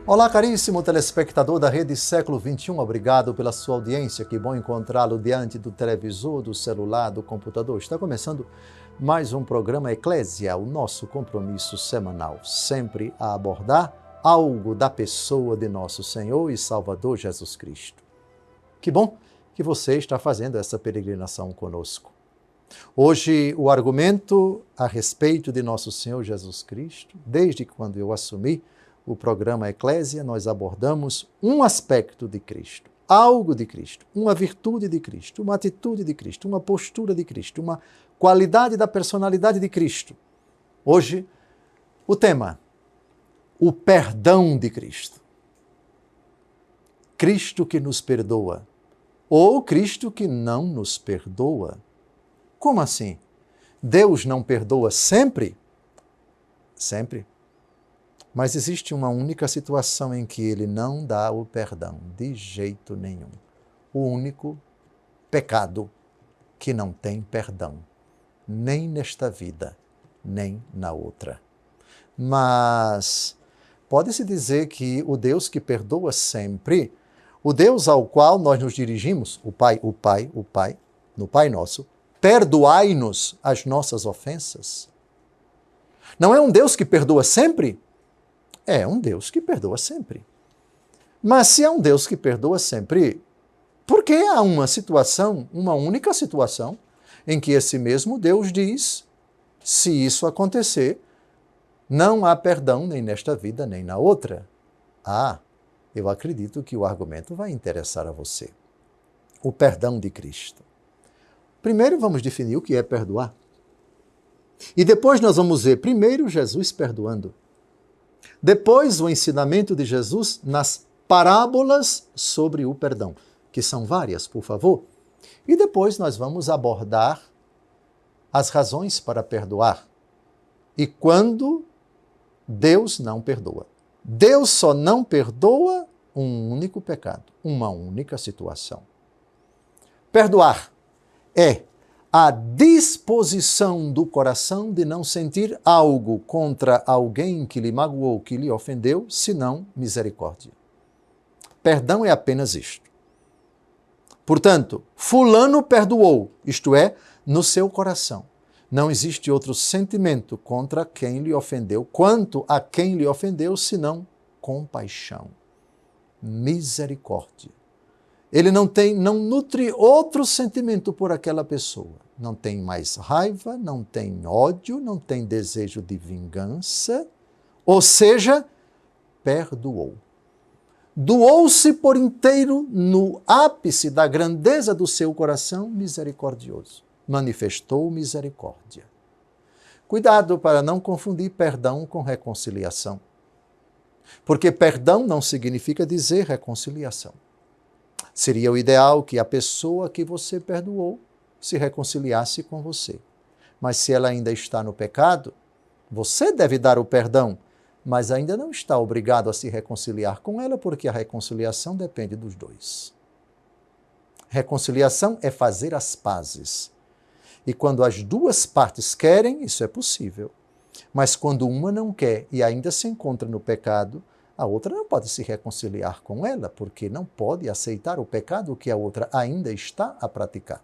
Olá, caríssimo telespectador da Rede Século XXI, obrigado pela sua audiência, que bom encontrá-lo diante do televisor, do celular, do computador. Está começando mais um programa Eclésia, o nosso compromisso semanal, sempre a abordar algo da pessoa de nosso Senhor e Salvador Jesus Cristo. Que bom que você está fazendo essa peregrinação conosco. Hoje, o argumento a respeito de nosso Senhor Jesus Cristo, desde quando eu assumi o programa Eclésia, nós abordamos um aspecto de Cristo, algo de Cristo, uma virtude de Cristo, uma atitude de Cristo, uma postura de Cristo, uma qualidade da personalidade de Cristo. Hoje, o tema, o perdão de Cristo. Cristo que nos perdoa, ou Cristo que não nos perdoa. Como assim? Deus não perdoa sempre? Sempre. Mas existe uma única situação em que ele não dá o perdão, de jeito nenhum. O único pecado que não tem perdão, nem nesta vida, nem na outra. Mas pode-se dizer que o Deus que perdoa sempre, o Deus ao qual nós nos dirigimos, o Pai, no Pai Nosso, perdoai-nos as nossas ofensas. Não é um Deus que perdoa sempre? É um Deus que perdoa sempre. Mas se é um Deus que perdoa sempre, por que há uma situação, uma única situação, em que esse mesmo Deus diz, se isso acontecer, não há perdão nem nesta vida, nem na outra? Eu acredito que o argumento vai interessar a você. O perdão de Cristo. Primeiro vamos definir o que é perdoar. E depois nós vamos ver, primeiro, Jesus perdoando. Depois, o ensinamento de Jesus nas parábolas sobre o perdão, que são várias, por favor. E depois nós vamos abordar as razões para perdoar. E quando Deus não perdoa. Deus só não perdoa um único pecado, uma única situação. Perdoar é a disposição do coração de não sentir algo contra alguém que lhe magoou, que lhe ofendeu, senão misericórdia. Perdão é apenas isto. Portanto, fulano perdoou, isto é, no seu coração. Não existe outro sentimento contra quem lhe ofendeu, quanto a quem lhe ofendeu, senão compaixão, misericórdia. Ele não nutre outro sentimento por aquela pessoa. Não tem mais raiva, não tem ódio, não tem desejo de vingança. Ou seja, perdoou. Doou-se por inteiro no ápice da grandeza do seu coração misericordioso. Manifestou misericórdia. Cuidado para não confundir perdão com reconciliação. Porque perdão não significa dizer reconciliação. Seria o ideal que a pessoa que você perdoou se reconciliasse com você. Mas se ela ainda está no pecado, você deve dar o perdão, mas ainda não está obrigado a se reconciliar com ela, porque a reconciliação depende dos dois. Reconciliação é fazer as pazes. E quando as duas partes querem, isso é possível. Mas quando uma não quer e ainda se encontra no pecado, a outra não pode se reconciliar com ela, porque não pode aceitar o pecado que a outra ainda está a praticar.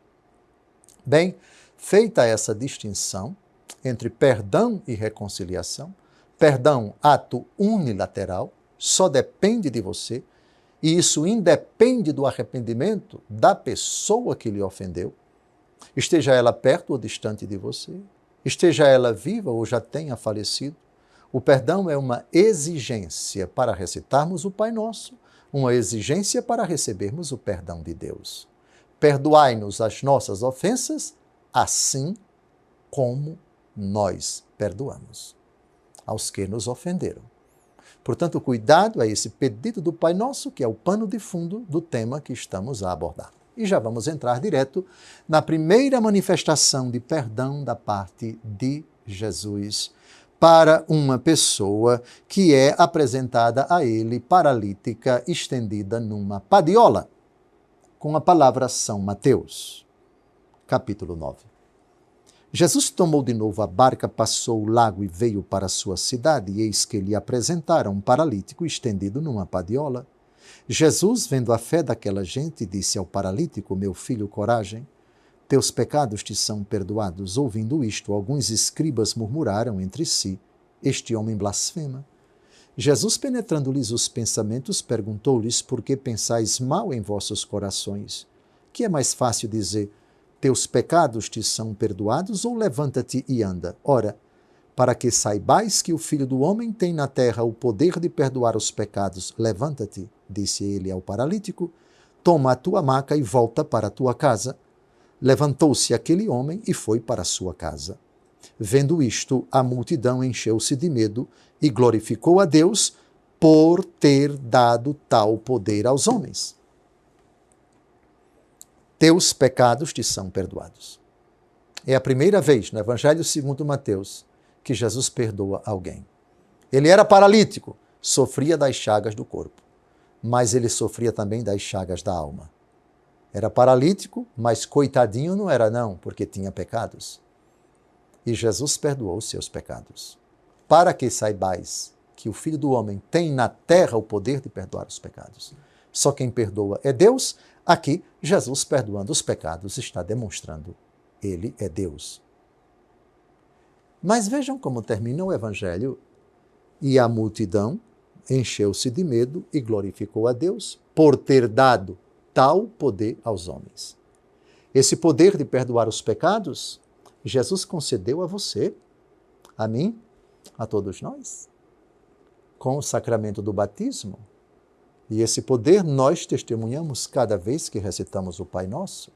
Bem, feita essa distinção entre perdão e reconciliação, perdão, ato unilateral, só depende de você, e isso independe do arrependimento da pessoa que lhe ofendeu, esteja ela perto ou distante de você, esteja ela viva ou já tenha falecido. O perdão é uma exigência para recitarmos o Pai Nosso, uma exigência para recebermos o perdão de Deus. Perdoai-nos as nossas ofensas, assim como nós perdoamos aos que nos ofenderam. Portanto, cuidado a esse pedido do Pai Nosso, que é o pano de fundo do tema que estamos a abordar. E já vamos entrar direto na primeira manifestação de perdão da parte de Jesus para uma pessoa que é apresentada a ele paralítica, estendida numa padiola, com a palavra São Mateus, capítulo 9. Jesus tomou de novo a barca, passou o lago e veio para a sua cidade, e eis que lhe apresentaram um paralítico estendido numa padiola. Jesus, vendo a fé daquela gente, disse ao paralítico: meu filho, coragem, teus pecados te são perdoados. Ouvindo isto, alguns escribas murmuraram entre si: este homem blasfema. Jesus, penetrando-lhes os pensamentos, perguntou-lhes: por que pensais mal em vossos corações? Que é mais fácil dizer: teus pecados te são perdoados, ou levanta-te e anda? Ora, para que saibais que o Filho do Homem tem na terra o poder de perdoar os pecados, levanta-te, disse ele ao paralítico, toma a tua maca e volta para a tua casa. Levantou-se aquele homem e foi para a sua casa. Vendo isto, a multidão encheu-se de medo e glorificou a Deus por ter dado tal poder aos homens. Teus pecados te são perdoados. É a primeira vez no Evangelho segundo Mateus que Jesus perdoa alguém. Ele era paralítico, sofria das chagas do corpo, mas ele sofria também das chagas da alma. Era paralítico, mas coitadinho não era não, porque tinha pecados. E Jesus perdoou os seus pecados. Para que saibais que o Filho do Homem tem na terra o poder de perdoar os pecados. Só quem perdoa é Deus. Aqui, Jesus, perdoando os pecados, está demonstrando: ele é Deus. Mas vejam como termina o Evangelho. E a multidão encheu-se de medo e glorificou a Deus por ter dado tal poder aos homens. Esse poder de perdoar os pecados, Jesus concedeu a você, a mim, a todos nós, com o sacramento do batismo. E esse poder nós testemunhamos cada vez que recitamos o Pai Nosso.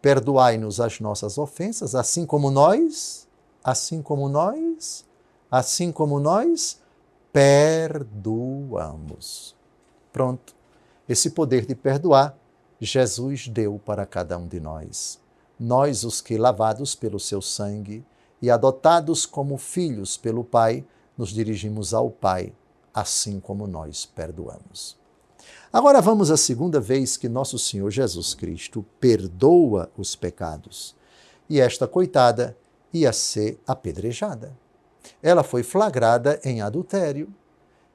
Perdoai-nos as nossas ofensas, assim como nós perdoamos. Pronto. Esse poder de perdoar, Jesus deu para cada um de nós. Nós, os que, lavados pelo seu sangue e adotados como filhos pelo Pai, nos dirigimos ao Pai, assim como nós perdoamos. Agora vamos à segunda vez que nosso Senhor Jesus Cristo perdoa os pecados. E esta coitada ia ser apedrejada. Ela foi flagrada em adultério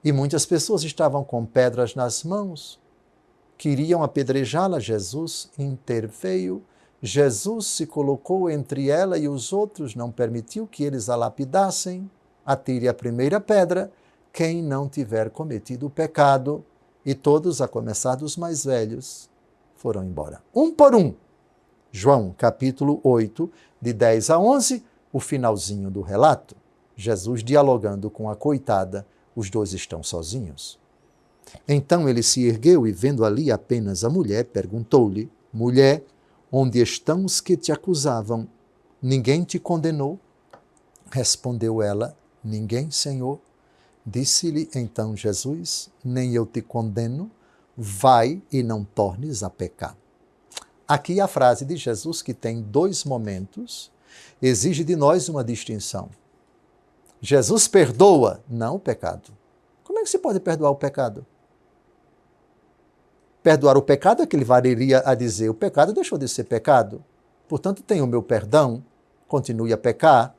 e muitas pessoas estavam com pedras nas mãos. Queriam apedrejá-la. Jesus interveio. Jesus se colocou entre ela e os outros, não permitiu que eles a lapidassem. Atire a primeira pedra quem não tiver cometido o pecado. E todos, a começar dos mais velhos, foram embora. Um por um. João, capítulo 8, de 10 a 11, o finalzinho do relato. Jesus dialogando com a coitada, os dois estão sozinhos. Então ele se ergueu e, vendo ali apenas a mulher, perguntou-lhe: mulher, onde estão os que te acusavam? Ninguém te condenou? Respondeu ela: ninguém, Senhor. Disse-lhe então Jesus: nem eu te condeno, vai e não tornes a pecar. Aqui a frase de Jesus, que tem dois momentos, exige de nós uma distinção. Jesus perdoa, não o pecado. Como é que se pode perdoar o pecado? Perdoar o pecado é que ele variaria a dizer: o pecado deixou de ser pecado, portanto tem o meu perdão, continue a pecar.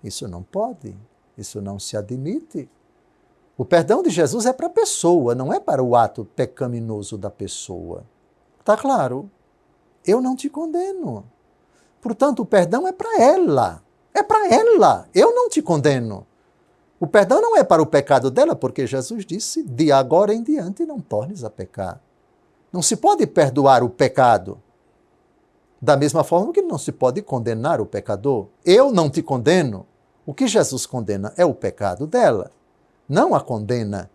Isso não pode, isso não se admite. O perdão de Jesus é para a pessoa, não é para o ato pecaminoso da pessoa. Está claro? Eu não te condeno. Portanto, o perdão é para ela. É para ela. Eu não te condeno. O perdão não é para o pecado dela, porque Jesus disse: de agora em diante não tornes a pecar. Não se pode perdoar o pecado. Da mesma forma que não se pode condenar o pecador. Eu não te condeno. O que Jesus condena é o pecado dela, não a condena.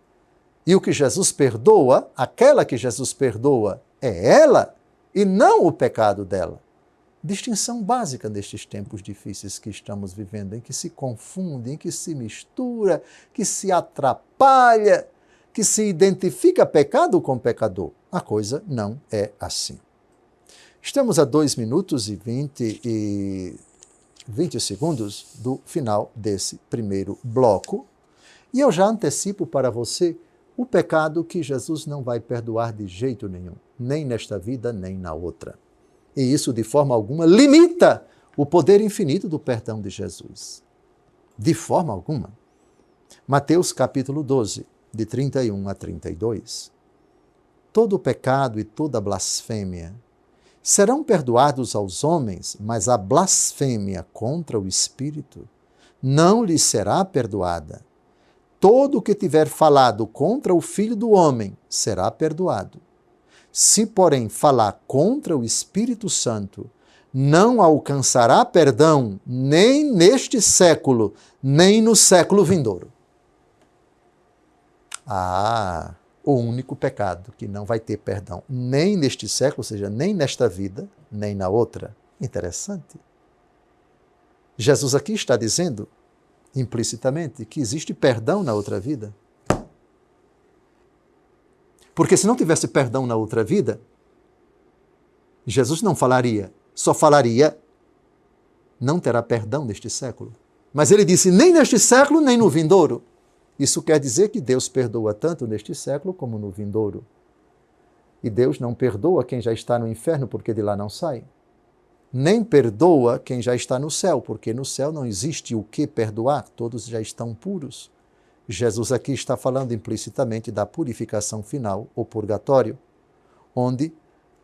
E o que Jesus perdoa, aquela que Jesus perdoa, é ela e não o pecado dela. Distinção básica nestes tempos difíceis que estamos vivendo, em que se confunde, em que se mistura, que se atrapalha, que se identifica pecado com pecador. A coisa não é assim. Estamos a 2 minutos e 20 segundos do final desse primeiro bloco. E eu já antecipo para você o pecado que Jesus não vai perdoar de jeito nenhum, nem nesta vida, nem na outra. E isso, de forma alguma, limita o poder infinito do perdão de Jesus. De forma alguma. Mateus capítulo 12, de 31 a 32. Todo pecado e toda blasfêmia serão perdoados aos homens, mas a blasfêmia contra o Espírito não lhes será perdoada. Todo o que tiver falado contra o Filho do Homem será perdoado. Se, porém, falar contra o Espírito Santo, não alcançará perdão nem neste século, nem no século vindouro. O único pecado que não vai ter perdão nem neste século, ou seja, nem nesta vida, nem na outra. Interessante. Jesus aqui está dizendo, implicitamente, que existe perdão na outra vida. Porque se não tivesse perdão na outra vida, Jesus não falaria, só falaria, não terá perdão neste século. Mas ele disse, nem neste século, nem no vindouro. Isso quer dizer que Deus perdoa tanto neste século como no vindouro. E Deus não perdoa quem já está no inferno porque de lá não sai. Nem perdoa quem já está no céu, porque no céu não existe o que perdoar, todos já estão puros. Jesus aqui está falando implicitamente da purificação final, o purgatório, onde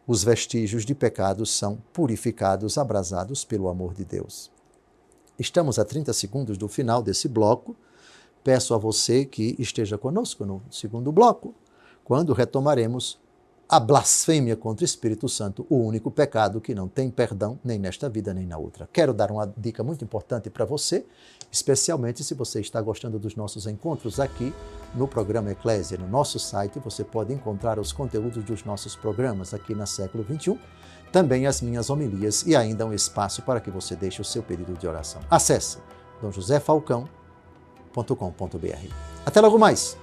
os vestígios de pecados são purificados, abrasados pelo amor de Deus. Estamos a 30 segundos do final desse bloco. Peço a você que esteja conosco no segundo bloco, quando retomaremos a blasfêmia contra o Espírito Santo, o único pecado que não tem perdão nem nesta vida nem na outra. Quero dar uma dica muito importante para você, especialmente se você está gostando dos nossos encontros aqui no programa Eclésia. No nosso site você pode encontrar os conteúdos dos nossos programas aqui na Século XXI, também as minhas homilias e ainda um espaço para que você deixe o seu pedido de oração. Acesse domjosefalcão.com.br. Até logo mais!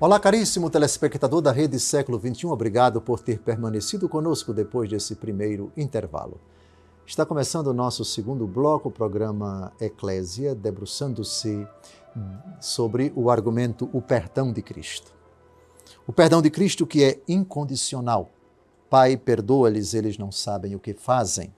Olá, caríssimo telespectador da Rede Século XXI, obrigado por ter permanecido conosco depois desse primeiro intervalo. Está começando o nosso segundo bloco, o programa Eclésia, debruçando-se sobre o argumento o perdão de Cristo. O perdão de Cristo que é incondicional. Pai, perdoa-lhes, eles não sabem o que fazem.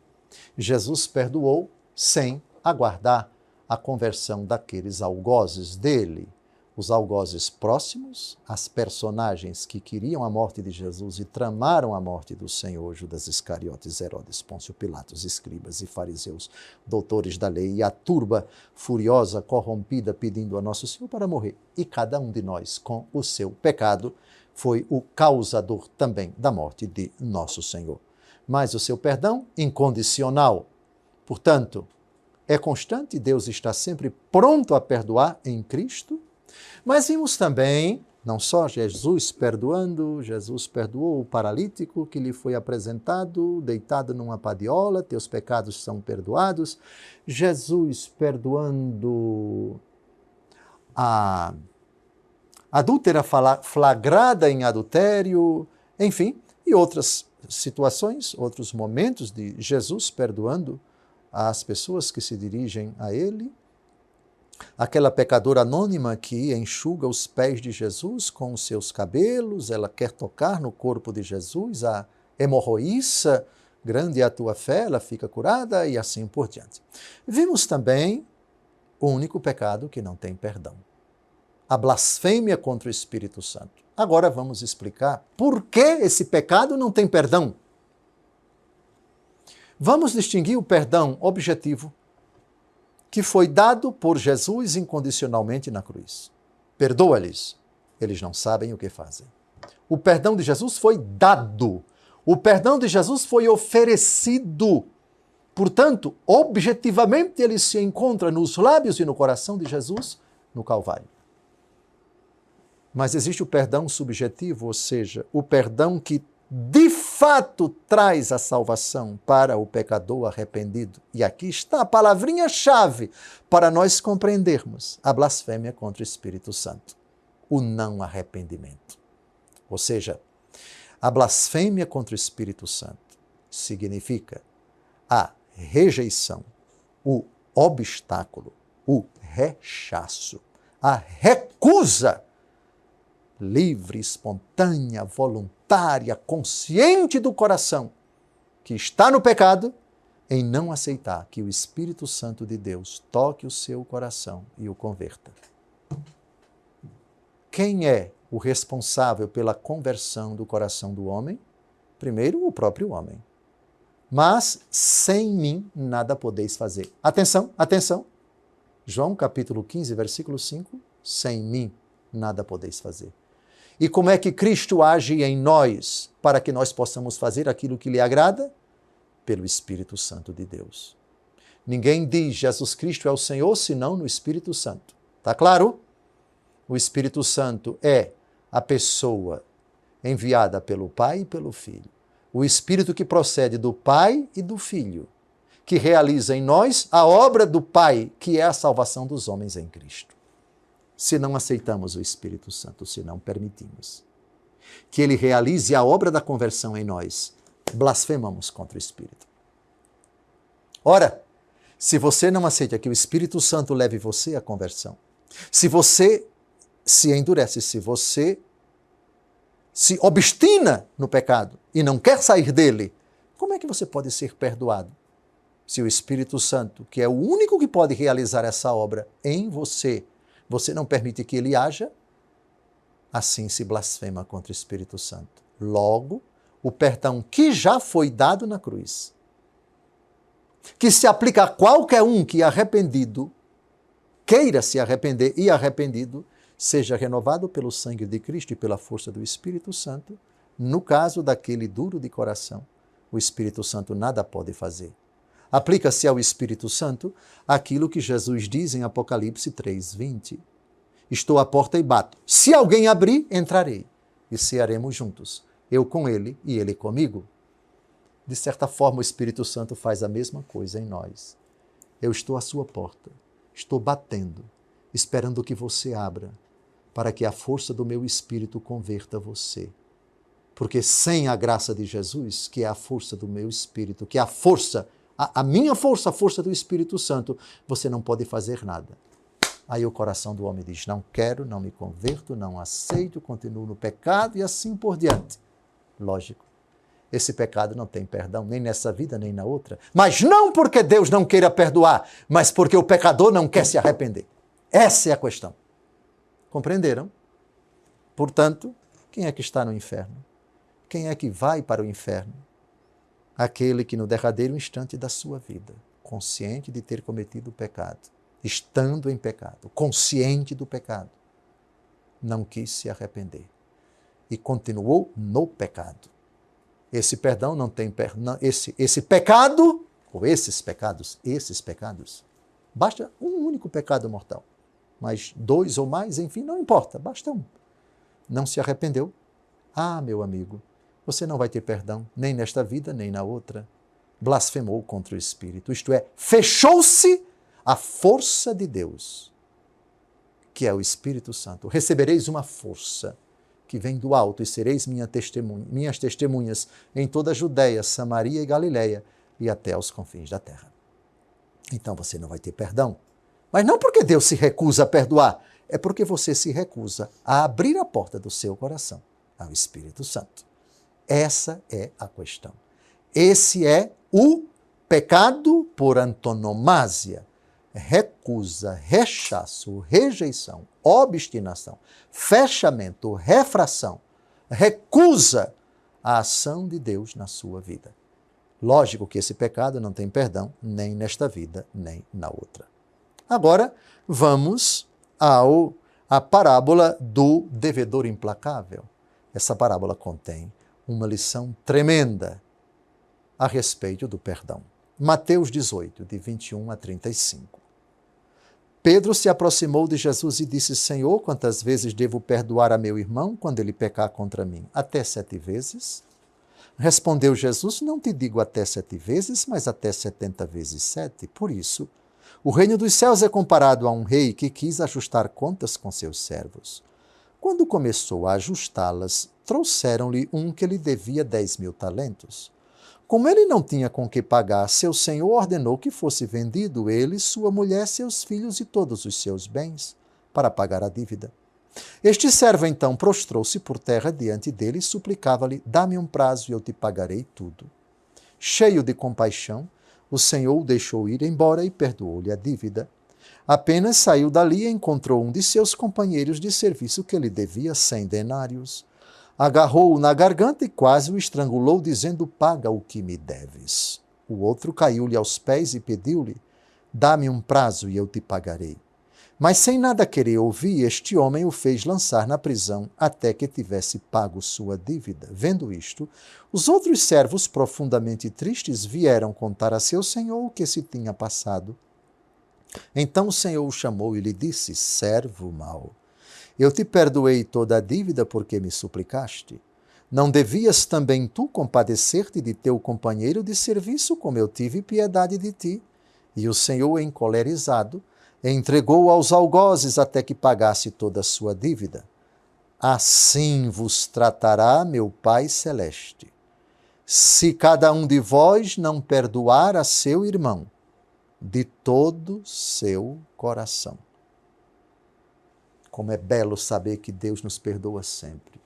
Jesus perdoou sem aguardar a conversão daqueles algozes dele. Os algozes próximos, as personagens que queriam a morte de Jesus e tramaram a morte do Senhor, Judas Iscariotes, Herodes, Pôncio Pilatos, escribas e fariseus, doutores da lei, e a turba furiosa, corrompida, pedindo a Nosso Senhor para morrer. E cada um de nós, com o seu pecado, foi o causador também da morte de Nosso Senhor. Mas o seu perdão, incondicional. Portanto, é constante, Deus está sempre pronto a perdoar em Cristo. Mas vimos também, não só Jesus perdoando, Jesus perdoou o paralítico que lhe foi apresentado, deitado numa padiola, teus pecados são perdoados. Jesus perdoando a adúltera flagrada em adultério, enfim, e outras situações, outros momentos de Jesus perdoando as pessoas que se dirigem a ele. Aquela pecadora anônima que enxuga os pés de Jesus com os seus cabelos, ela quer tocar no corpo de Jesus, a hemorroíça, grande é a tua fé, ela fica curada e assim por diante. Vimos também o único pecado que não tem perdão, a blasfêmia contra o Espírito Santo. Agora vamos explicar por que esse pecado não tem perdão. Vamos distinguir o perdão objetivo, que foi dado por Jesus incondicionalmente na cruz. Perdoa-lhes, eles não sabem o que fazem. O perdão de Jesus foi dado. O perdão de Jesus foi oferecido. Portanto, objetivamente, ele se encontra nos lábios e no coração de Jesus no Calvário. Mas existe o perdão subjetivo, ou seja, o perdão que de fato traz a salvação para o pecador arrependido. E aqui está a palavrinha-chave para nós compreendermos a blasfêmia contra o Espírito Santo, o não arrependimento. Ou seja, a blasfêmia contra o Espírito Santo significa a rejeição, o obstáculo, o rechaço, a recusa livre, espontânea, voluntária, consciente do coração que está no pecado, em não aceitar que o Espírito Santo de Deus toque o seu coração e o converta. Quem é o responsável pela conversão do coração do homem? Primeiro, o próprio homem. Mas sem mim nada podeis fazer. Atenção, atenção. João capítulo 15, versículo 5. Sem mim nada podeis fazer. E como é que Cristo age em nós para que nós possamos fazer aquilo que lhe agrada? Pelo Espírito Santo de Deus. Ninguém diz Jesus Cristo é o Senhor senão no Espírito Santo. Tá claro? O Espírito Santo é a pessoa enviada pelo Pai e pelo Filho. O Espírito que procede do Pai e do Filho, que realiza em nós a obra do Pai, que é a salvação dos homens em Cristo. Se não aceitamos o Espírito Santo, se não permitimos que ele realize a obra da conversão em nós, blasfemamos contra o Espírito. Ora, se você não aceita que o Espírito Santo leve você à conversão, se você se endurece, se você se obstina no pecado e não quer sair dele, como é que você pode ser perdoado? Se o Espírito Santo, que é o único que pode realizar essa obra em você, você não permite que ele haja, assim se blasfema contra o Espírito Santo. Logo, o perdão que já foi dado na cruz, que se aplica a qualquer um que arrependido, queira se arrepender e arrependido, seja renovado pelo sangue de Cristo e pela força do Espírito Santo. No caso daquele duro de coração, o Espírito Santo nada pode fazer. Aplica-se ao Espírito Santo aquilo que Jesus diz em Apocalipse 3:20. Estou à porta e bato. Se alguém abrir, entrarei e cearemos juntos. Eu com ele e ele comigo. De certa forma, o Espírito Santo faz a mesma coisa em nós. Eu estou à sua porta, estou batendo, esperando que você abra, para que a força do meu Espírito converta você. Porque sem a graça de Jesus, que é a força do meu Espírito, que é a força, a minha força, a força do Espírito Santo, você não pode fazer nada. Aí o coração do homem diz, não quero, não me converto, não aceito, continuo no pecado e assim por diante. Lógico, esse pecado não tem perdão, nem nessa vida, nem na outra. Mas não porque Deus não queira perdoar, mas porque o pecador não quer se arrepender. Essa é a questão. Compreenderam? Portanto, quem é que está no inferno? Quem é que vai para o inferno? Aquele que no derradeiro instante da sua vida, consciente de ter cometido o pecado, estando em pecado, consciente do pecado, não quis se arrepender e continuou no pecado. Esse perdão não tem perdão, esse pecado, ou esses pecados, basta um único pecado mortal. Mas 2 ou mais, enfim, não importa, basta um. Não se arrependeu? Ah, meu amigo, você não vai ter perdão, nem nesta vida, nem na outra. Blasfemou contra o Espírito, isto é, fechou-se a força de Deus, que é o Espírito Santo. Recebereis uma força que vem do alto e sereis minhas testemunhas em toda a Judéia, Samaria e Galiléia e até aos confins da terra. Então você não vai ter perdão. Mas não porque Deus se recusa a perdoar, é porque você se recusa a abrir a porta do seu coração ao Espírito Santo. Essa é a questão. Esse é o pecado por antonomasia. Recusa, rechaço, rejeição, obstinação, fechamento, refração, recusa a ação de Deus na sua vida. Lógico que esse pecado não tem perdão nem nesta vida, nem na outra. Agora, vamos à parábola do devedor implacável. Essa parábola contém uma lição tremenda a respeito do perdão. Mateus 18, de 21 a 35. Pedro se aproximou de Jesus e disse, Senhor, quantas vezes devo perdoar a meu irmão quando ele pecar contra mim? Até 7 vezes? Respondeu Jesus, não te digo até 7 vezes, mas até 70 vezes 7. Por isso, o reino dos céus é comparado a um rei que quis ajustar contas com seus servos. Quando começou a ajustá-las, trouxeram-lhe um que lhe devia 10.000 talentos. Como ele não tinha com que pagar, seu senhor ordenou que fosse vendido ele, sua mulher, seus filhos e todos os seus bens, para pagar a dívida. Este servo então prostrou-se por terra diante dele e suplicava-lhe: dá-me um prazo e eu te pagarei tudo. Cheio de compaixão, o Senhor o deixou ir embora e perdoou-lhe a dívida. Apenas saiu dali e encontrou um de seus companheiros de serviço que lhe devia 100 denários. Agarrou-o na garganta e quase o estrangulou, dizendo: paga o que me deves. O outro caiu-lhe aos pés e pediu-lhe: dá-me um prazo e eu te pagarei. Mas sem nada querer ouvir, este homem o fez lançar na prisão até que tivesse pago sua dívida. Vendo isto, os outros servos, profundamente tristes, vieram contar a seu senhor o que se tinha passado. Então o Senhor o chamou e lhe disse: servo mau, eu te perdoei toda a dívida porque me suplicaste. Não devias também tu compadecer-te de teu companheiro de serviço, como eu tive piedade de ti? E o Senhor, encolerizado, entregou-o aos algozes até que pagasse toda a sua dívida. Assim vos tratará meu Pai Celeste, se cada um de vós não perdoar a seu irmão de todo seu coração. Como é belo saber que Deus nos perdoa sempre.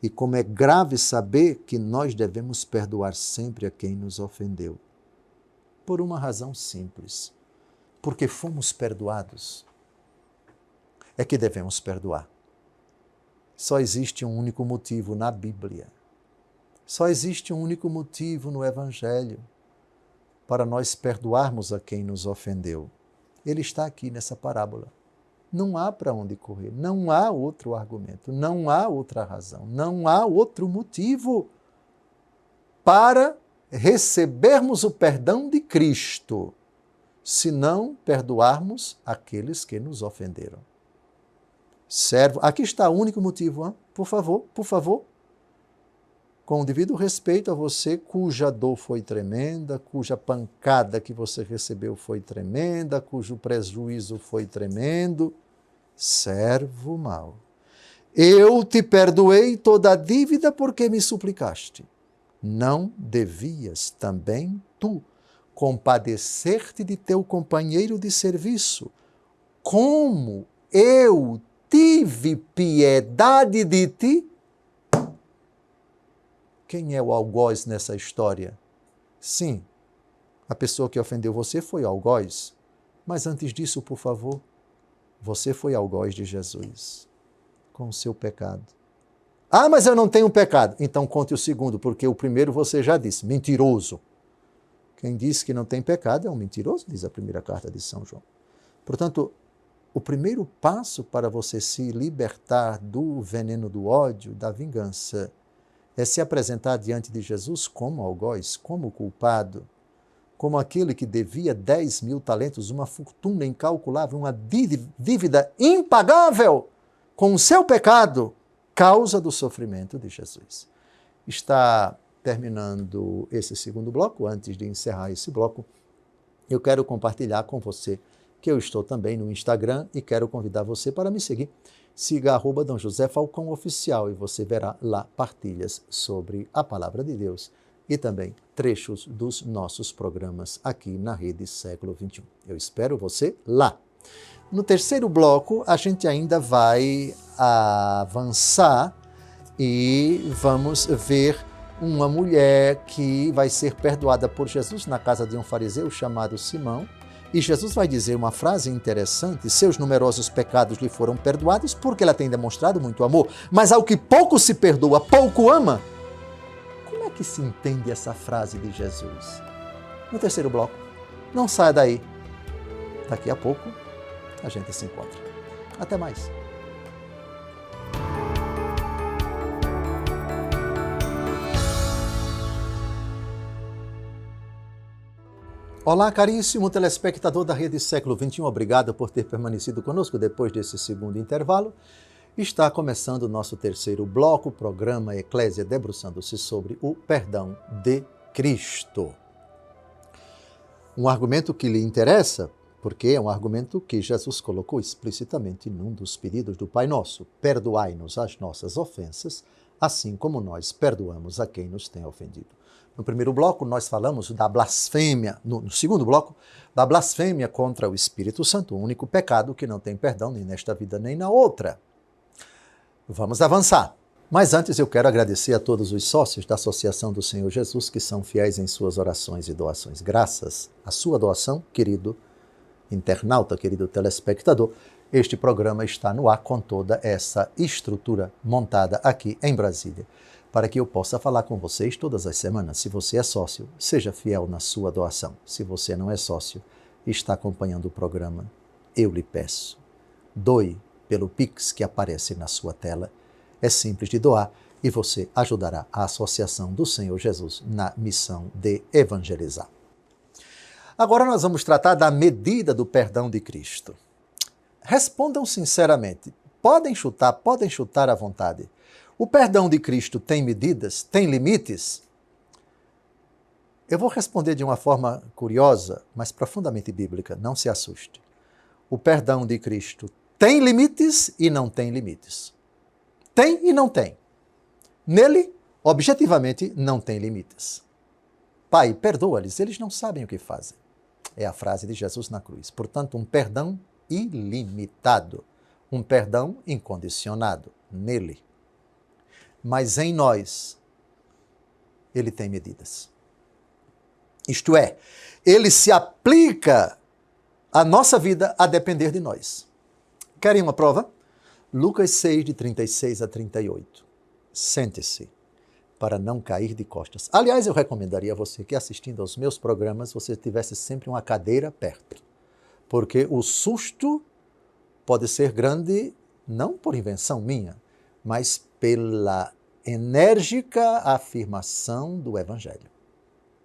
E como é grave saber que nós devemos perdoar sempre a quem nos ofendeu. Por uma razão simples. Porque fomos perdoados. É que devemos perdoar. Só existe um único motivo na Bíblia. Só existe um único motivo no Evangelho para nós perdoarmos a quem nos ofendeu. Ele está aqui nessa parábola. Não há para onde correr, não há outro argumento, não há outra razão, não há outro motivo para recebermos o perdão de Cristo, se não perdoarmos aqueles que nos ofenderam. Servo, aqui está o único motivo, hein? Por favor. Com o devido respeito a você, cuja dor foi tremenda, cuja pancada que você recebeu foi tremenda, cujo prejuízo foi tremendo. Servo mau, eu te perdoei toda a dívida porque me suplicaste. Não devias também tu compadecer-te de teu companheiro de serviço, como eu tive piedade de ti? Quem é o algoz nessa história? Sim, a pessoa que ofendeu você foi algoz. Mas antes disso, por favor, você foi algoz de Jesus, com o seu pecado. Ah, mas eu não tenho pecado. Então conte o segundo, porque o primeiro você já disse, mentiroso. Quem diz que não tem pecado é um mentiroso, diz a primeira carta de São João. Portanto, o primeiro passo para você se libertar do veneno do ódio, da vingança, é se apresentar diante de Jesus como algoz, como culpado, como aquele que devia 10.000 talentos, uma fortuna incalculável, uma dívida impagável com o seu pecado, causa do sofrimento de Jesus. Está terminando esse segundo bloco. Antes de encerrar esse bloco, eu quero compartilhar com você que eu estou também no Instagram e quero convidar você para me seguir. Siga @D. José Falcão Oficial e você verá lá partilhas sobre a Palavra de Deus e também trechos dos nossos programas aqui na Rede Século XXI. Eu espero você lá. No terceiro bloco, a gente ainda vai avançar e vamos ver uma mulher que vai ser perdoada por Jesus na casa de um fariseu chamado Simão. E Jesus vai dizer uma frase interessante: seus numerosos pecados lhe foram perdoados porque ela tem demonstrado muito amor. Mas ao que pouco se perdoa, pouco ama. Como é que se entende essa frase de Jesus? No terceiro bloco. Não saia daí. Daqui a pouco a gente se encontra. Até mais. Olá, caríssimo telespectador da Rede Século XXI, obrigado por ter permanecido conosco depois desse segundo intervalo. Está começando o nosso terceiro bloco, programa Eclésia, debruçando-se sobre o perdão de Cristo. Um argumento que lhe interessa, porque é um argumento que Jesus colocou explicitamente num dos pedidos do Pai Nosso: perdoai-nos as nossas ofensas, assim como nós perdoamos a quem nos tem ofendido. No primeiro bloco, nós falamos da blasfêmia, no segundo bloco, da blasfêmia contra o Espírito Santo, o único pecado que não tem perdão nem nesta vida nem na outra. Vamos avançar. Mas antes eu quero agradecer a todos os sócios da Associação do Senhor Jesus que são fiéis em suas orações e doações. Graças à sua doação, querido internauta, querido telespectador, este programa está no ar com toda essa estrutura montada aqui em Brasília, para que eu possa falar com vocês todas as semanas. Se você é sócio, seja fiel na sua doação. Se você não é sócio e está acompanhando o programa, eu lhe peço, doe pelo Pix que aparece na sua tela. É simples de doar e você ajudará a Associação do Senhor Jesus na missão de evangelizar. Agora nós vamos tratar da medida do perdão de Cristo. Respondam sinceramente, podem chutar à vontade. O perdão de Cristo tem medidas, tem limites? Eu vou responder de uma forma curiosa, mas profundamente bíblica, não se assuste. O perdão de Cristo tem limites e não tem limites. Tem e não tem. Nele, objetivamente, não tem limites. Pai, perdoa-lhes, eles não sabem o que fazem. É a frase de Jesus na cruz. Portanto, um perdão ilimitado, um perdão incondicionado nele. Mas em nós, ele tem medidas. Isto é, ele se aplica à nossa vida a depender de nós. Querem uma prova? Lucas 6, de 36 a 38. Sente-se para não cair de costas. Aliás, eu recomendaria a você que assistindo aos meus programas, você tivesse sempre uma cadeira perto. Porque o susto pode ser grande, não por invenção minha, mas pela enérgica afirmação do Evangelho.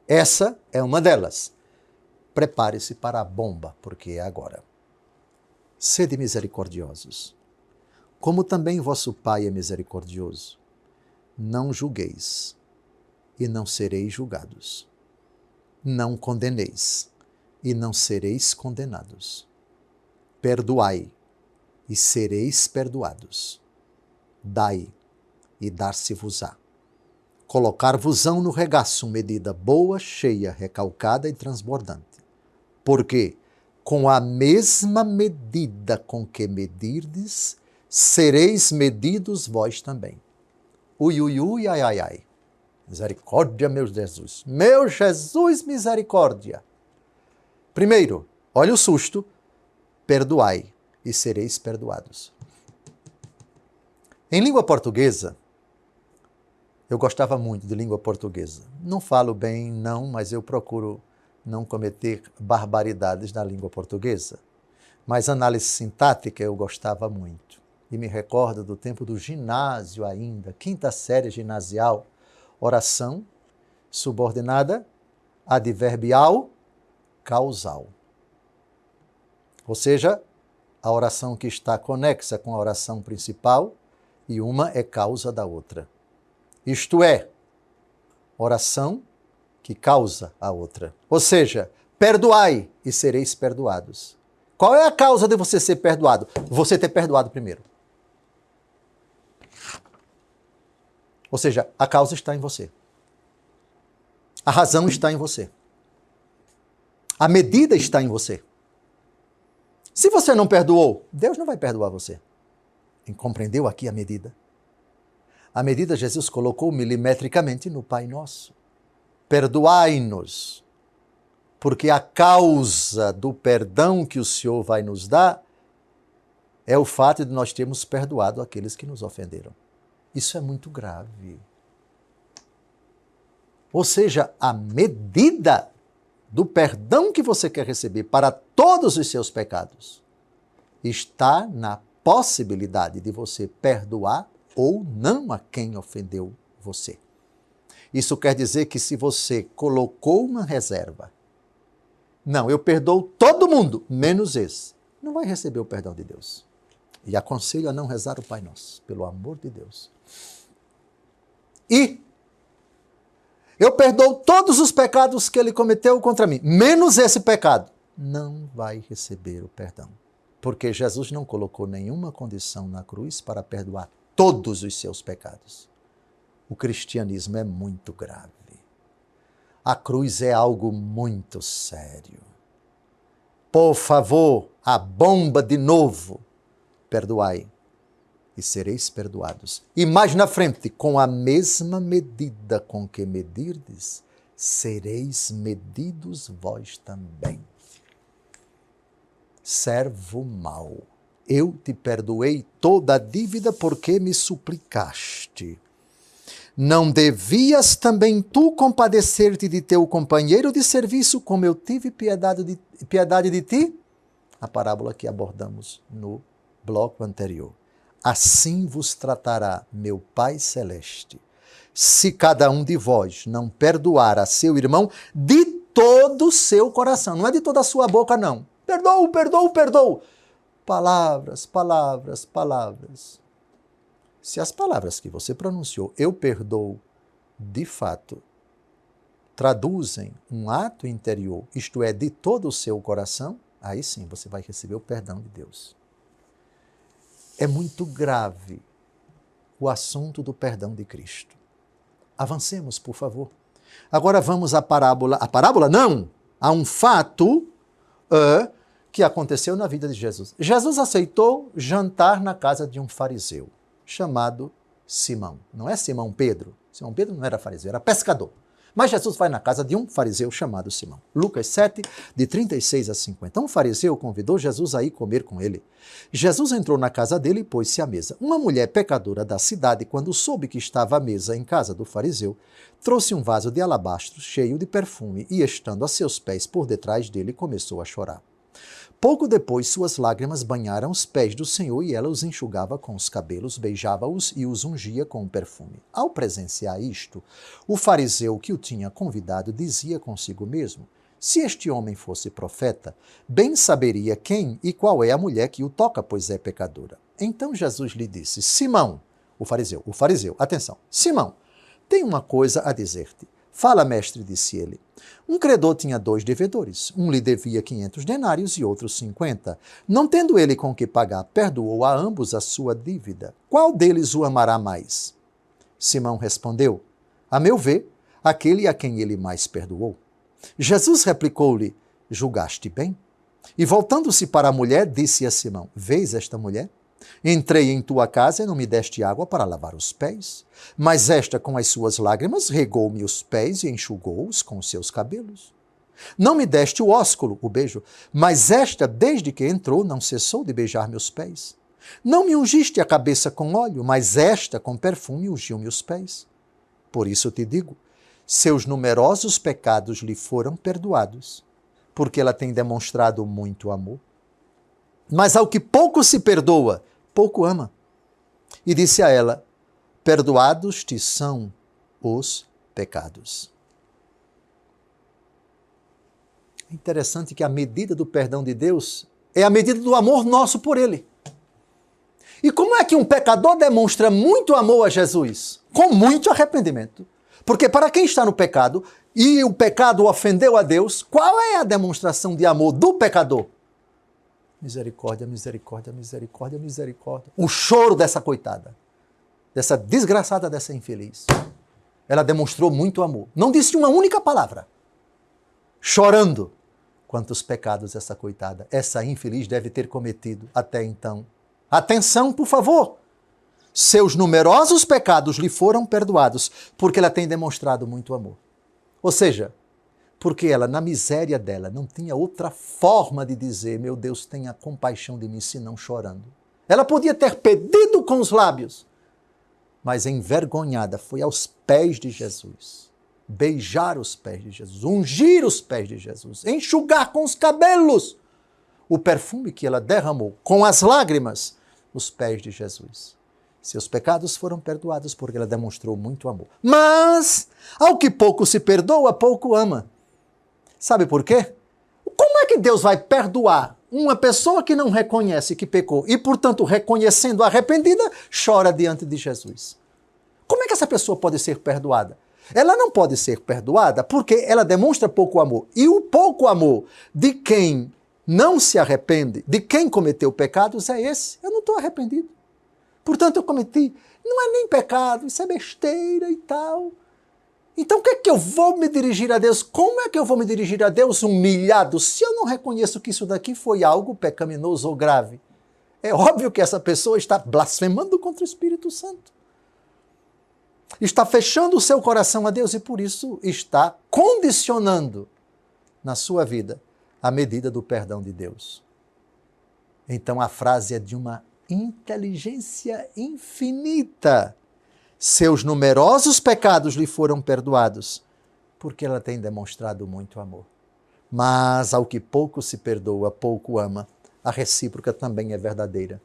Essa é uma delas. Prepare-se para a bomba, porque é agora. Sede misericordiosos, como também vosso Pai é misericordioso. Não julgueis, e não sereis julgados. Não condeneis, e não sereis condenados. Perdoai, e sereis perdoados. Dai, e dar-se-vos-á. Colocar-vos-ão no regaço medida boa, cheia, recalcada e transbordante. Porque, com a mesma medida com que medirdes, sereis medidos vós também. Ui, ui, ui, ai, ai, ai. Misericórdia, meu Jesus. Meu Jesus, misericórdia. Primeiro, olha o susto. Perdoai e sereis perdoados. Em língua portuguesa, eu gostava muito de língua portuguesa. Não falo bem, não, mas eu procuro não cometer barbaridades na língua portuguesa. Mas análise sintática eu gostava muito. E me recordo do tempo do ginásio ainda, quinta série ginasial, oração subordinada adverbial causal. Ou seja, a oração que está conexa com a oração principal e uma é causa da outra. Isto é, oração que causa a outra. Ou seja, perdoai e sereis perdoados. Qual é a causa de você ser perdoado? Você ter perdoado primeiro. Ou seja, a causa está em você. A razão está em você. A medida está em você. Se você não perdoou, Deus não vai perdoar você. Compreendeu aqui a medida? A medida Jesus colocou milimetricamente no Pai Nosso. Perdoai-nos, porque a causa do perdão que o Senhor vai nos dar é o fato de nós termos perdoado aqueles que nos ofenderam. Isso é muito grave. Ou seja, a medida do perdão que você quer receber para todos os seus pecados está na possibilidade de você perdoar ou não a quem ofendeu você. Isso quer dizer que se você colocou uma reserva, não, eu perdoo todo mundo, menos esse, não vai receber o perdão de Deus. E aconselho a não rezar o Pai Nosso, pelo amor de Deus. E eu perdoo todos os pecados que ele cometeu contra mim, menos esse pecado. Não vai receber o perdão. Porque Jesus não colocou nenhuma condição na cruz para perdoar todos os seus pecados. O cristianismo é muito grave. A cruz é algo muito sério. Por favor, a bomba de novo. Perdoai e sereis perdoados. E mais na frente, com a mesma medida com que medirdes, sereis medidos vós também. Servo mau, eu te perdoei toda a dívida porque me suplicaste. Não devias também tu compadecer-te de teu companheiro de serviço, como eu tive piedade de ti? A parábola que abordamos no bloco anterior. Assim vos tratará meu Pai Celeste, se cada um de vós não perdoar a seu irmão de todo o seu coração. Não é de toda a sua boca, não. Perdoo, perdoo, perdoo. Palavras, palavras, palavras. Se as palavras que você pronunciou, eu perdoo, de fato, traduzem um ato interior, isto é, de todo o seu coração, aí sim você vai receber o perdão de Deus. É muito grave o assunto do perdão de Cristo. Avancemos, por favor. Agora vamos à parábola. A parábola não, há um fato que aconteceu na vida de Jesus. Jesus aceitou jantar na casa de um fariseu chamado Simão. Não é Simão Pedro. Simão Pedro não era fariseu, era pescador. Mas Jesus vai na casa de um fariseu chamado Simão. Lucas 7, de 36 a 50. Um fariseu convidou Jesus a ir comer com ele. Jesus entrou na casa dele e pôs-se à mesa. Uma mulher pecadora da cidade, quando soube que estava à mesa em casa do fariseu, trouxe um vaso de alabastro cheio de perfume e, estando a seus pés por detrás dele, começou a chorar. Pouco depois, suas lágrimas banharam os pés do Senhor e ela os enxugava com os cabelos, beijava-os e os ungia com o perfume. Ao presenciar isto, o fariseu que o tinha convidado dizia consigo mesmo: se este homem fosse profeta, bem saberia quem e qual é a mulher que o toca, pois é pecadora. Então Jesus lhe disse: Simão, o fariseu, atenção, Simão, tenho uma coisa a dizer-te. Fala, mestre, disse ele. Um credor tinha 2 devedores. Um lhe devia 500 denários e outro 50. Não tendo ele com que pagar, perdoou a ambos a sua dívida. Qual deles o amará mais? Simão respondeu: a meu ver, aquele a quem ele mais perdoou. Jesus replicou-lhe: julgaste bem? E voltando-se para a mulher, disse a Simão: vês esta mulher? Entrei em tua casa e não me deste água para lavar os pés, mas esta com as suas lágrimas regou-me os pés e enxugou-os com os seus cabelos. Não me deste o ósculo, o beijo, mas esta, desde que entrou, não cessou de beijar meus pés. Não me ungiste a cabeça com óleo, mas esta com perfume ungiu-me os pés. Por isso te digo, seus numerosos pecados lhe foram perdoados, porque ela tem demonstrado muito amor. Mas ao que pouco se perdoa, pouco ama. E disse a ela: perdoados te são os pecados. É interessante que a medida do perdão de Deus é a medida do amor nosso por ele. E como é que um pecador demonstra muito amor a Jesus? Com muito arrependimento. Porque para quem está no pecado e o pecado ofendeu a Deus, qual é a demonstração de amor do pecador? Misericórdia, misericórdia, misericórdia, misericórdia. O choro dessa coitada, dessa desgraçada, dessa infeliz. Ela demonstrou muito amor. Não disse uma única palavra. Chorando. Quantos pecados essa coitada, essa infeliz deve ter cometido até então. Atenção, por favor. Seus numerosos pecados lhe foram perdoados, porque ela tem demonstrado muito amor. Ou seja, porque ela, na miséria dela, não tinha outra forma de dizer: meu Deus, tenha compaixão de mim, senão chorando. Ela podia ter pedido com os lábios, mas envergonhada foi aos pés de Jesus, beijar os pés de Jesus, ungir os pés de Jesus, enxugar com os cabelos o perfume que ela derramou com as lágrimas os pés de Jesus. Seus pecados foram perdoados porque ela demonstrou muito amor. Mas, ao que pouco se perdoa, pouco ama. Sabe por quê? Como é que Deus vai perdoar uma pessoa que não reconhece que pecou e, portanto, reconhecendo arrependida, chora diante de Jesus? Como é que essa pessoa pode ser perdoada? Ela não pode ser perdoada porque ela demonstra pouco amor. E o pouco amor de quem não se arrepende, de quem cometeu pecados, é esse. Eu não estou arrependido. Portanto, eu cometi. Não é nem pecado, isso é besteira e tal. Então, o que é que eu vou me dirigir a Deus? Como é que eu vou me dirigir a Deus humilhado se eu não reconheço que isso daqui foi algo pecaminoso ou grave? É óbvio que essa pessoa está blasfemando contra o Espírito Santo. Está fechando o seu coração a Deus e por isso está condicionando na sua vida a medida do perdão de Deus. Então a frase é de uma inteligência infinita. Seus numerosos pecados lhe foram perdoados, porque ela tem demonstrado muito amor. Mas ao que pouco se perdoa, pouco ama. A recíproca também é verdadeira.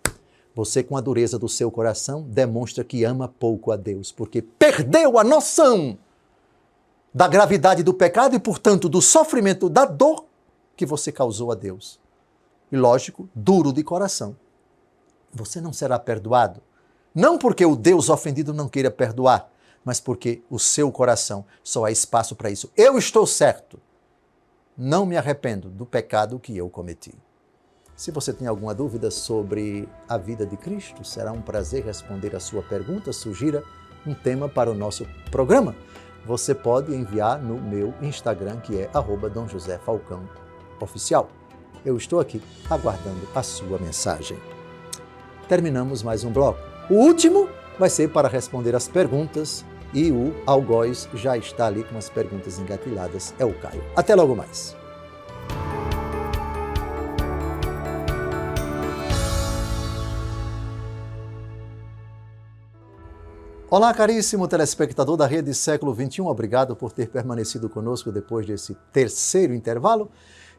Você, com a dureza do seu coração, demonstra que ama pouco a Deus, porque perdeu a noção da gravidade do pecado e, portanto, do sofrimento, da dor que você causou a Deus. E, lógico, duro de coração. Você não será perdoado, não porque o Deus ofendido não queira perdoar, mas porque o seu coração só há espaço para isso. Eu estou certo. Não me arrependo do pecado que eu cometi. Se você tem alguma dúvida sobre a vida de Cristo, será um prazer responder a sua pergunta. Sugira um tema para o nosso programa. Você pode enviar no meu Instagram, que é @DomJosé_Falcão_Oficial. Eu estou aqui aguardando a sua mensagem. Terminamos mais um bloco. O último vai ser para responder as perguntas e o algoz já está ali com as perguntas engatilhadas. É o Caio. Até logo mais. Olá, caríssimo telespectador da Rede Século XXI. Obrigado por ter permanecido conosco depois desse terceiro intervalo.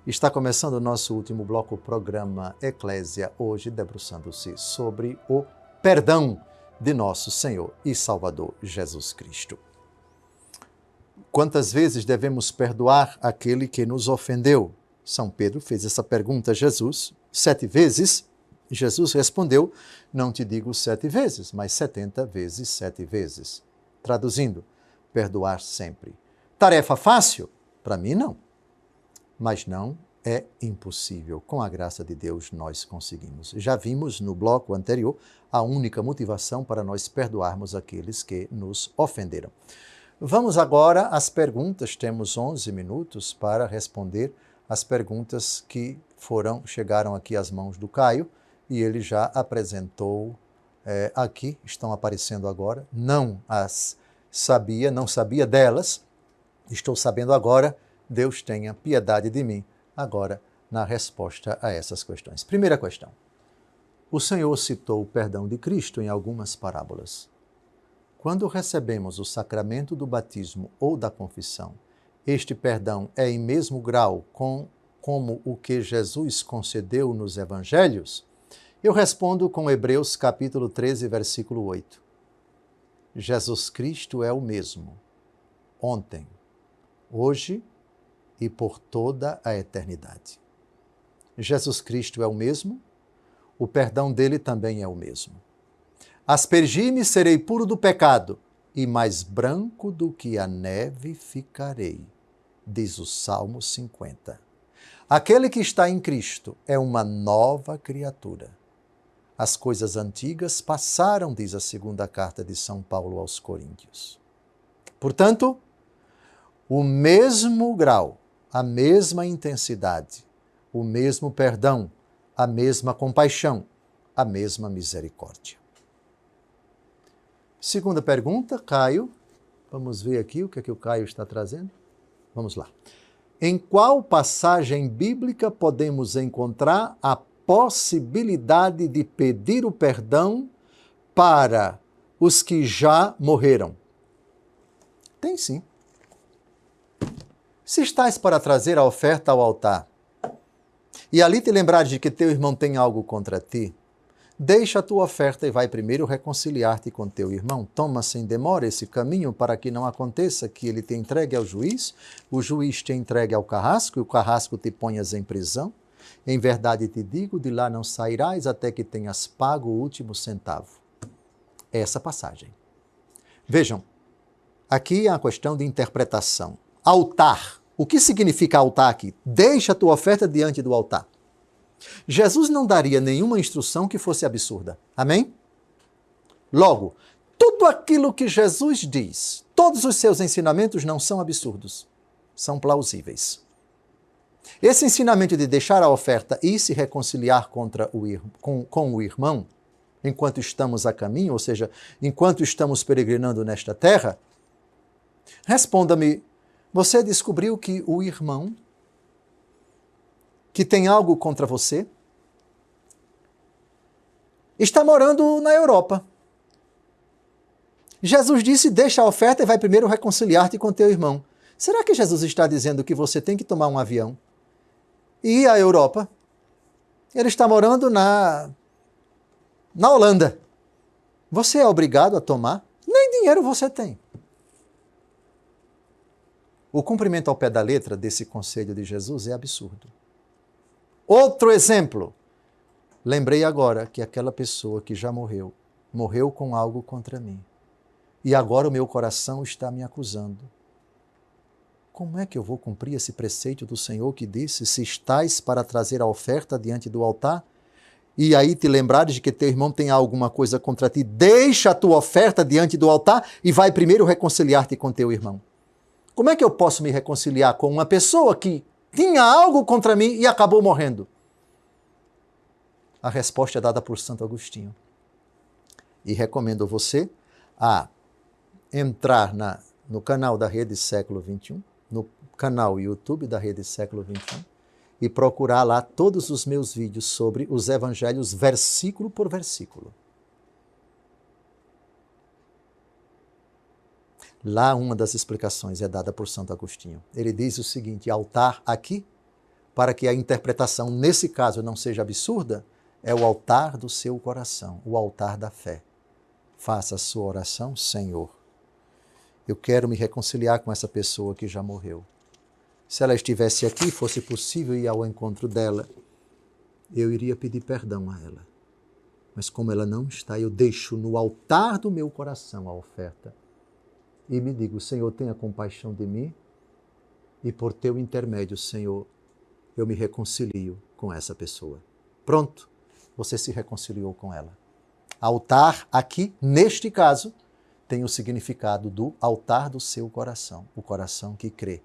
Está começando o nosso último bloco, o programa Eclésia, hoje debruçando-se sobre o perdão de nosso Senhor e Salvador Jesus Cristo. Quantas vezes devemos perdoar aquele que nos ofendeu? São Pedro fez essa pergunta a Jesus 7 vezes. Jesus respondeu, não te digo 7 vezes, mas 70 vezes 7 vezes. Traduzindo, perdoar sempre. Tarefa fácil? Para mim, não. Mas não é impossível. Com a graça de Deus, nós conseguimos. Já vimos no bloco anterior a única motivação para nós perdoarmos aqueles que nos ofenderam. Vamos agora às perguntas. Temos 11 minutos para responder as perguntas que chegaram aqui às mãos do Caio. E ele já apresentou aqui, estão aparecendo agora. Não sabia delas, estou sabendo agora. Deus tenha piedade de mim, agora na resposta a essas questões. Primeira questão. O Senhor citou o perdão de Cristo em algumas parábolas. Quando recebemos o sacramento do batismo ou da confissão, este perdão é em mesmo grau como o que Jesus concedeu nos evangelhos? Eu respondo com Hebreus capítulo 13, versículo 8. Jesus Cristo é o mesmo, ontem, hoje e por toda a eternidade. Jesus Cristo é o mesmo, o perdão dele também é o mesmo. Aspergi-me, serei puro do pecado, e mais branco do que a neve ficarei, diz o Salmo 50. Aquele que está em Cristo é uma nova criatura. As coisas antigas passaram, diz a segunda carta de São Paulo aos Coríntios. Portanto, o mesmo grau, a mesma intensidade, o mesmo perdão, a mesma compaixão, a mesma misericórdia. Segunda pergunta, Caio. Vamos ver aqui o que o Caio está trazendo. Vamos lá. Em qual passagem bíblica podemos encontrar a possibilidade de pedir o perdão para os que já morreram? Tem sim. Se estás para trazer a oferta ao altar, e ali te lembrares de que teu irmão tem algo contra ti, deixa a tua oferta e vai primeiro reconciliar-te com teu irmão. Toma sem demora esse caminho para que não aconteça que ele te entregue ao juiz, o juiz te entregue ao carrasco e o carrasco te ponhas em prisão. Em verdade te digo, de lá não sairás até que tenhas pago o último centavo. Essa passagem. Vejam, aqui é uma questão de interpretação. Altar. O que significa altar aqui? Deixa a tua oferta diante do altar. Jesus não daria nenhuma instrução que fosse absurda. Amém? Logo, tudo aquilo que Jesus diz, todos os seus ensinamentos não são absurdos, são plausíveis. Esse ensinamento de deixar a oferta e se reconciliar com o irmão, enquanto estamos a caminho, ou seja, enquanto estamos peregrinando nesta terra, responda-me, você descobriu que o irmão que tem algo contra você está morando na Europa. Jesus disse, deixa a oferta e vai primeiro reconciliar-te com teu irmão. Será que Jesus está dizendo que você tem que tomar um avião e ir à Europa? Ele está morando na Holanda. Você é obrigado a tomar? Nem dinheiro você tem. O cumprimento ao pé da letra desse conselho de Jesus é absurdo. Outro exemplo. Lembrei agora que aquela pessoa que já morreu, morreu com algo contra mim. E agora o meu coração está me acusando. Como é que eu vou cumprir esse preceito do Senhor que disse, se estás para trazer a oferta diante do altar, e aí te lembrares de que teu irmão tem alguma coisa contra ti, deixa a tua oferta diante do altar e vai primeiro reconciliar-te com teu irmão. Como é que eu posso me reconciliar com uma pessoa que tinha algo contra mim e acabou morrendo? A resposta é dada por Santo Agostinho. E recomendo você a entrar no canal da Rede Século XXI, no canal YouTube da Rede Século XXI, e procurar lá todos os meus vídeos sobre os evangelhos versículo por versículo. Lá uma das explicações é dada por Santo Agostinho. Ele diz o seguinte, altar aqui, para que a interpretação nesse caso não seja absurda, é o altar do seu coração, o altar da fé. Faça a sua oração, Senhor. Eu quero me reconciliar com essa pessoa que já morreu. Se ela estivesse aqui, fosse possível ir ao encontro dela, eu iria pedir perdão a ela. Mas como ela não está, eu deixo no altar do meu coração a oferta. E me digo, Senhor, tenha compaixão de mim, e por teu intermédio, Senhor, eu me reconcilio com essa pessoa. Pronto, você se reconciliou com ela. Altar aqui, neste caso, tem o significado do altar do seu coração, o coração que crê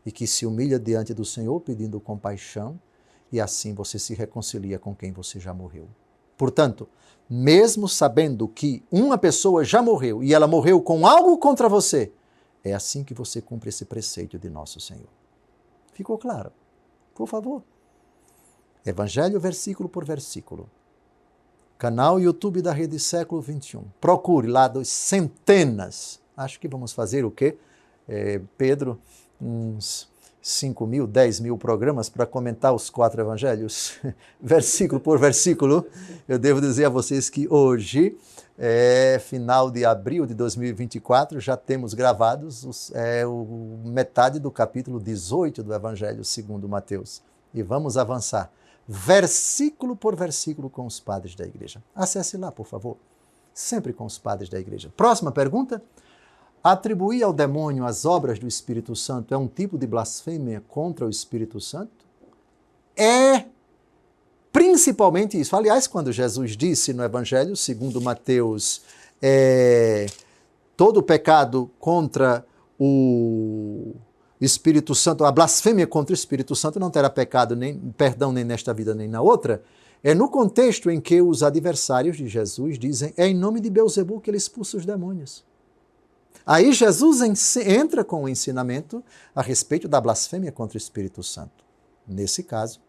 e que se humilha diante do Senhor pedindo compaixão, e assim você se reconcilia com quem você já morreu. Portanto, mesmo sabendo que uma pessoa já morreu e ela morreu com algo contra você, é assim que você cumpre esse preceito de Nosso Senhor. Ficou claro? Por favor. Evangelho versículo por versículo. Canal YouTube da Rede Século XXI. Procure lá dos centenas. Acho que vamos fazer o quê? Pedro, uns 5.000, 10.000 programas para comentar os 4 evangelhos, versículo por versículo. Eu devo dizer a vocês que hoje, final de abril de 2024, já temos gravados metade do capítulo 18 do Evangelho segundo Mateus. E vamos avançar, versículo por versículo, com os padres da igreja. Acesse lá, por favor, sempre com os padres da igreja. Próxima pergunta. Atribuir ao demônio as obras do Espírito Santo é um tipo de blasfêmia contra o Espírito Santo? É principalmente isso. Aliás, quando Jesus disse no Evangelho, segundo Mateus, todo pecado contra o Espírito Santo, a blasfêmia contra o Espírito Santo não terá perdão nem nesta vida nem na outra, é no contexto em que os adversários de Jesus dizem, é em nome de Beelzebul que ele expulsa os demônios. Aí Jesus entra com o ensinamento a respeito da blasfêmia contra o Espírito Santo. Nesse caso,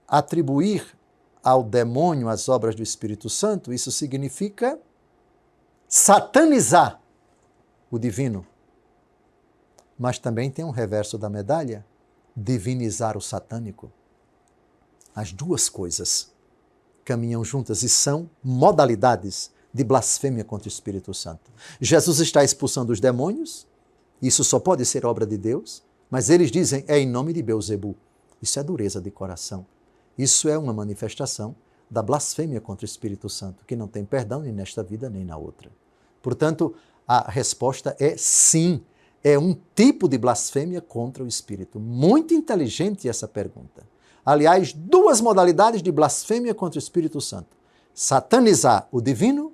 atribuir ao demônio as obras do Espírito Santo, isso significa satanizar o divino. Mas também tem um reverso da medalha, divinizar o satânico. As duas coisas caminham juntas e são modalidades de blasfêmia contra o Espírito Santo. Jesus está expulsando os demônios, isso só pode ser obra de Deus, mas eles dizem, é em nome de Beelzebul. Isso é dureza de coração. Isso é uma manifestação da blasfêmia contra o Espírito Santo, que não tem perdão nem nesta vida nem na outra. Portanto, a resposta é sim, é um tipo de blasfêmia contra o Espírito. Muito inteligente essa pergunta. Aliás, 2 modalidades de blasfêmia contra o Espírito Santo. Satanizar o divino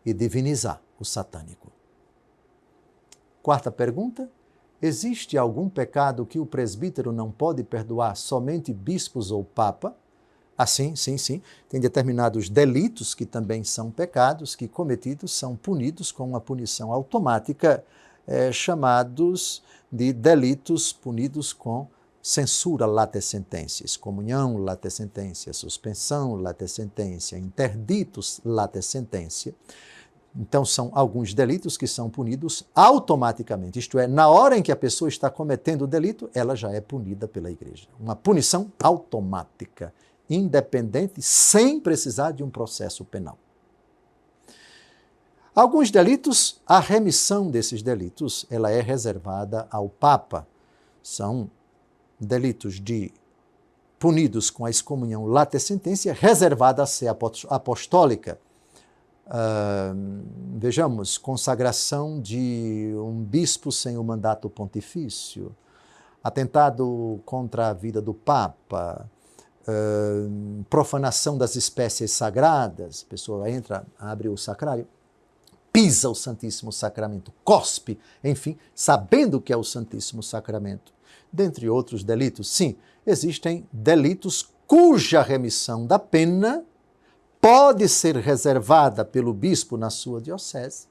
e divinizar o satânico. 4ª pergunta. existe algum pecado que o presbítero não pode perdoar, somente bispos ou papa? Sim. Tem determinados delitos que também são pecados, que cometidos são punidos com uma punição automática, chamados de delitos punidos com censura late sententia, excomunhão late sententia, suspensão late sententia, interditos late sententia. Então, são alguns delitos que são punidos automaticamente. Isto é, na hora em que a pessoa está cometendo o delito, ela já é punida pela igreja. Uma punição automática, independente, sem precisar de um processo penal. Alguns delitos, a remissão desses delitos, ela é reservada ao Papa. São delitos punidos com a excomunhão late sententia, reservada a sé apostólica. Vejamos, consagração de um bispo sem o mandato pontifício, atentado contra a vida do Papa, profanação das espécies sagradas, a pessoa entra, abre o sacrário, pisa o Santíssimo Sacramento, cospe, enfim, sabendo que é o Santíssimo Sacramento. Dentre outros delitos, sim, existem delitos cuja remissão da pena pode ser reservada pelo bispo na sua diocese,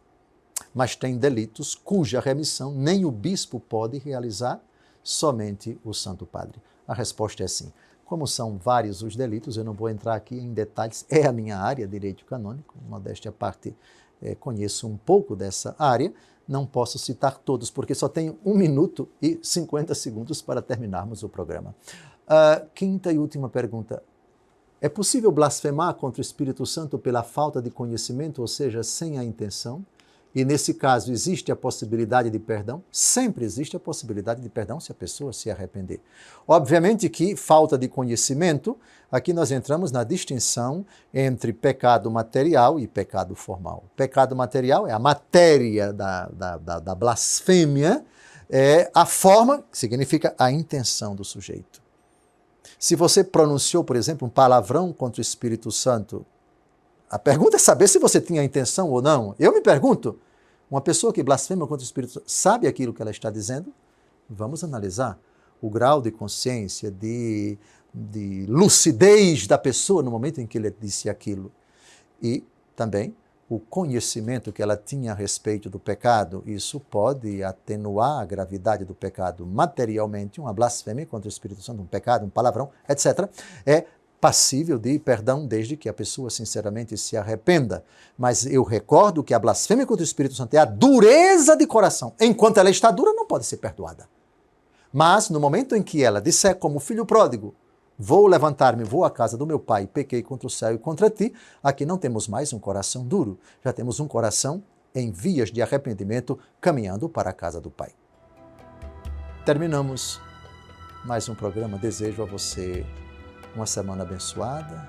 mas tem delitos cuja remissão nem o bispo pode realizar, somente o Santo Padre. A resposta é sim. Como são vários os delitos, eu não vou entrar aqui em detalhes, é a minha área, direito canônico, modéstia à parte, conheço um pouco dessa área, não posso citar todos, porque só tenho 1 minuto e 50 segundos para terminarmos o programa. Quinta e última pergunta. É possível blasfemar contra o Espírito Santo pela falta de conhecimento, ou seja, sem a intenção? E nesse caso, existe a possibilidade de perdão? Sempre existe a possibilidade de perdão se a pessoa se arrepender. Obviamente que falta de conhecimento, aqui nós entramos na distinção entre pecado material e pecado formal. Pecado material é a matéria da blasfêmia, é a forma, que significa a intenção do sujeito. Se você pronunciou, por exemplo, um palavrão contra o Espírito Santo, a pergunta é saber se você tinha a intenção ou não. Eu me pergunto, uma pessoa que blasfema contra o Espírito Santo, sabe aquilo que ela está dizendo? Vamos analisar o grau de consciência, de lucidez da pessoa no momento em que ele disse aquilo. E também o conhecimento que ela tinha a respeito do pecado. Isso pode atenuar a gravidade do pecado materialmente. Uma blasfêmia contra o Espírito Santo, um pecado, um palavrão, etc. é passível de perdão desde que a pessoa sinceramente se arrependa. Mas eu recordo que a blasfêmia contra o Espírito Santo é a dureza de coração. Enquanto ela está dura, não pode ser perdoada. Mas no momento em que ela disser como filho pródigo, vou levantar-me, vou à casa do meu pai, pequei contra o céu e contra ti, aqui não temos mais um coração duro, já temos um coração em vias de arrependimento, caminhando para a casa do pai. Terminamos mais um programa. Desejo a você uma semana abençoada,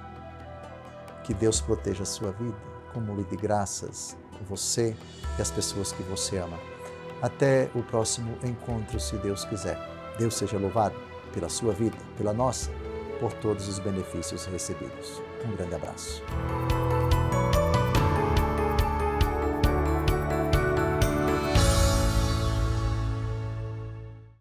que Deus proteja a sua vida, acumule de graças você e as pessoas que você ama. Até o próximo encontro, se Deus quiser. Deus seja louvado pela sua vida, pela nossa, por todos os benefícios recebidos. Um grande abraço.